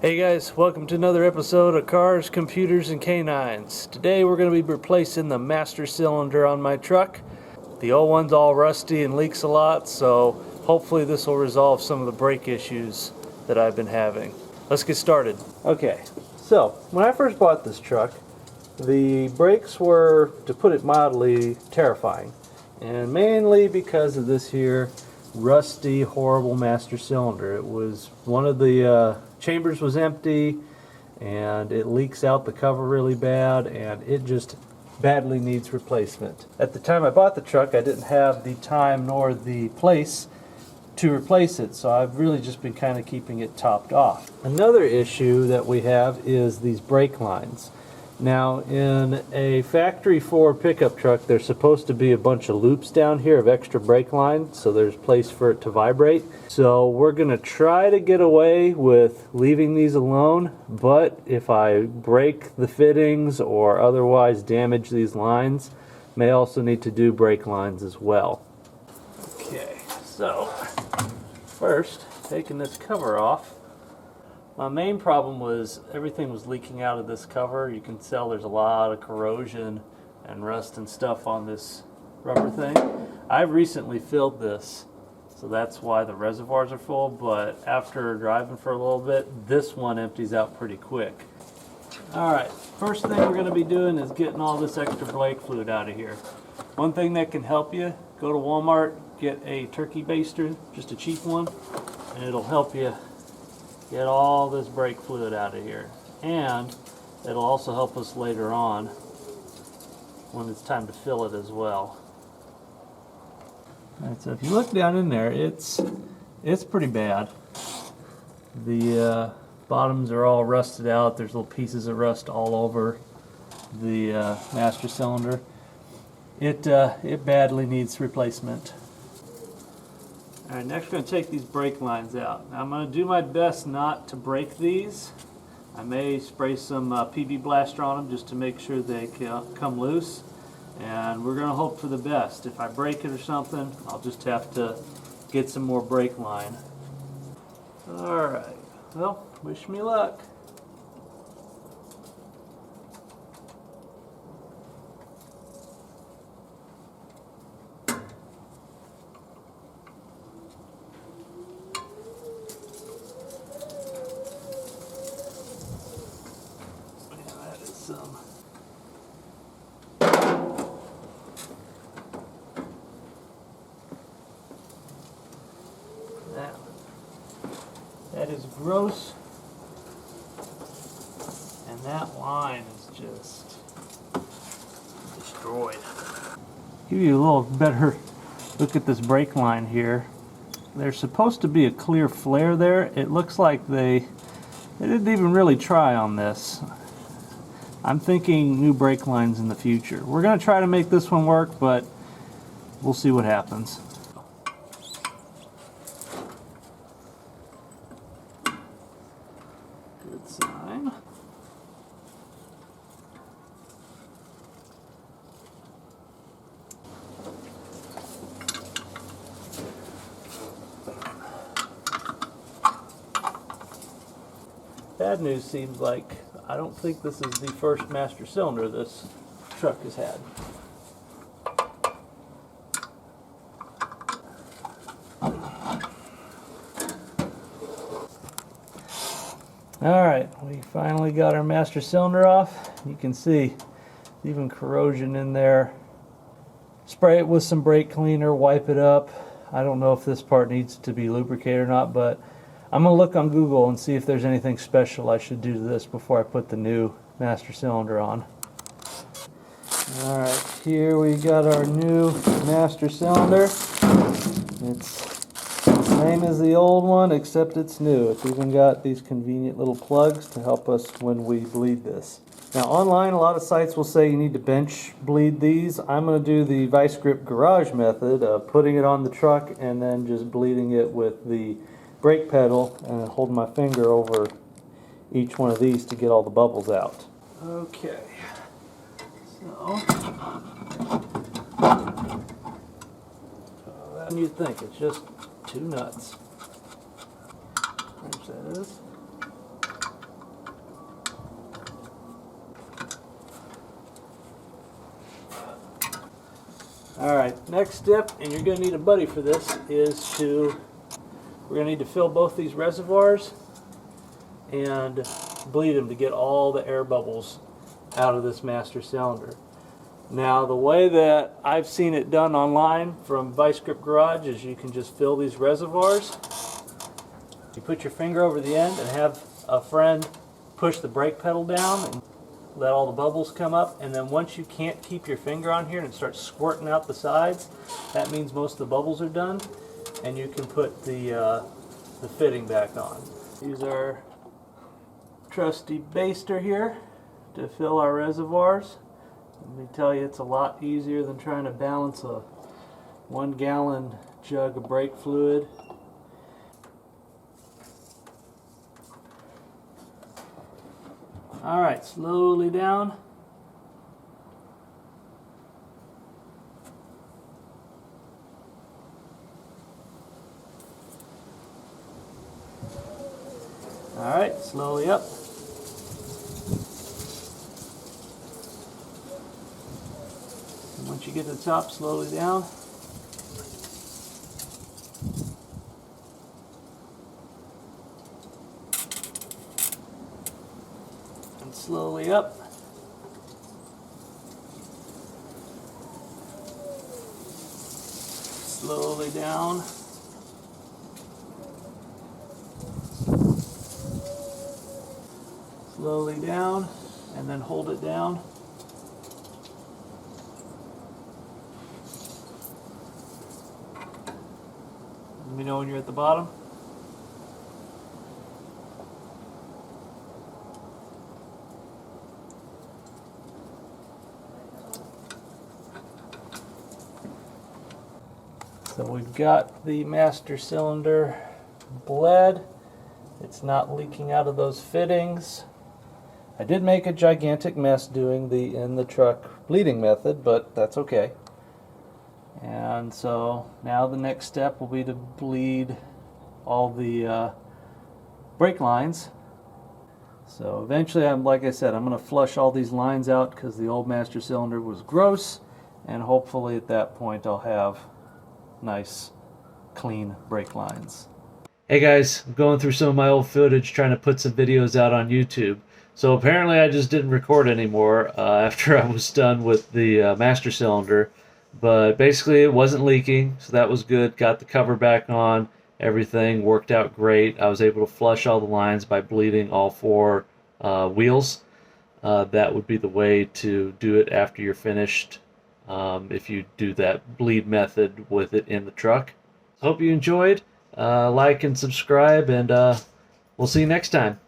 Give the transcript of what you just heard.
Hey guys, welcome to another episode of Cars, Computers, and Canines. Today we're going to be replacing the master cylinder on my truck. The old one's all rusty and leaks a lot, so hopefully this will resolve some of the brake issues that I've been having. Let's get started. Okay, so when I first bought this truck, the brakes were, to put it mildly, terrifying. And mainly because of this here rusty, horrible master cylinder. It was one of the chambers was empty, and it leaks out the cover really bad, and it just badly needs replacement. At the time I bought the truck, I didn't have the time nor the place to replace it, so I've really just been kind of keeping it topped off. Another issue that we have is these brake lines. Now, in a factory Ford pickup truck, there's supposed to be a bunch of loops down here of extra brake line, so there's place for it to vibrate. So we're going to try to get away with leaving these alone, but if I break the fittings or otherwise damage these lines, may also need to do brake lines as well. Okay, so first, taking this cover off. My main problem was everything was leaking out of this cover. You can tell there's a lot of corrosion and rust and stuff on this rubber thing. I've recently filled this, so that's why the reservoirs are full, but after driving for a little bit, this one empties out pretty quick. Alright, first thing we're going to be doing is getting all this extra brake fluid out of here. One thing that can help you, go to Walmart, get a turkey baster, just a cheap one, and it'll help you get all this brake fluid out of here, and it'll also help us later on when it's time to fill it as well. Alright, so if you look down in there, it's pretty bad. The bottoms are all rusted out. There's little pieces of rust all over the master cylinder. It badly needs replacement. Alright, next we're going to take these brake lines out. Now I'm going to do my best not to break these. I may spray some PB Blaster on them just to make sure they come loose. And we're going to hope for the best. If I break it or something, I'll just have to get some more brake line. Alright, well, wish me luck. That is gross, and that line is just destroyed. Give you a little better look at this brake line here. There's supposed to be a clear flare there. It looks like they didn't even really try on this. I'm thinking new brake lines in the future. We're going to try to make this one work, but we'll see what happens. Good sign. Bad news seems like I don't think this is the first master cylinder this truck has had. Alright, we finally got our master cylinder off. You can see even corrosion in there. Spray it with some brake cleaner, wipe it up. I don't know if this part needs to be lubricated or not, but I'm going to look on Google and see if there's anything special I should do to this before I put the new master cylinder on. Alright, here we got our new master cylinder. It's the same as the old one, except it's new. It's even got these convenient little plugs to help us when we bleed this. Now online, a lot of sites will say you need to bench bleed these. I'm going to do the vice grip garage method of putting it on the truck and then just bleeding it with the brake pedal and holding my finger over each one of these to get all the bubbles out. Okay, so than you'd think. It's just two nuts. Wrench that is. Alright, next step, and you're going to need a buddy for this, is we're going to need to fill both these reservoirs and bleed them to get all the air bubbles out of this master cylinder. Now, the way that I've seen it done online from Vice Grip Garage is you can just fill these reservoirs. You put your finger over the end and have a friend push the brake pedal down and let all the bubbles come up, and then once you can't keep your finger on here and it starts squirting out the sides, that means most of the bubbles are done, and you can put the fitting back on. Use our trusty baster here to fill our reservoirs. Let me tell you, it's a lot easier than trying to balance a 1 gallon jug of brake fluid. Alright, slowly down. Alright, slowly up. And once you get to the top, slowly down. And slowly up. Slowly down. Slowly down, and then hold it down. Let me know when you're at the bottom. So we've got the master cylinder bled. It's not leaking out of those fittings. I did make a gigantic mess doing the in the truck bleeding method, but that's okay. And so now the next step will be to bleed all the brake lines. So eventually, like I said, I'm going to flush all these lines out because the old master cylinder was gross, and hopefully at that point I'll have nice clean brake lines. Hey guys, I'm going through some of my old footage trying to put some videos out on YouTube. So apparently I just didn't record anymore after I was done with the master cylinder. But basically it wasn't leaking, so that was good. Got the cover back on. Everything worked out great. I was able to flush all the lines by bleeding all 4 wheels. That would be the way to do it after you're finished, if you do that bleed method with it in the truck. Hope you enjoyed. Like and subscribe, and we'll see you next time.